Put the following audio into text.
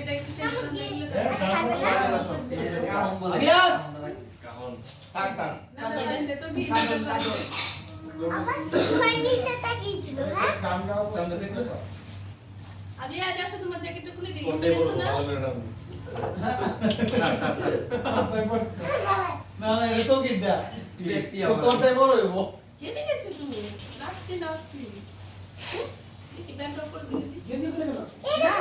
এটা একটু টেনশন লাগলে আবিয়াজ কাহন থাক থাক না না এটা তো কি আবার তোমার নিচে তাকিয়েছিল হ্যাঁ সামনে চেক করো আমি আজ আসো তোমার জ্যাকেটটা খুলে দিই কোটে বড় ভালো করে নাম না না এটা তো কিডা ব্যক্তি তো আমার কোনটাই বড় হইব কেমনে গেছো তুমি নাচতে নাচতে কি ব্যান্ড অফ করে দিলি গেঞ্জি খুলে গেল এই দেখো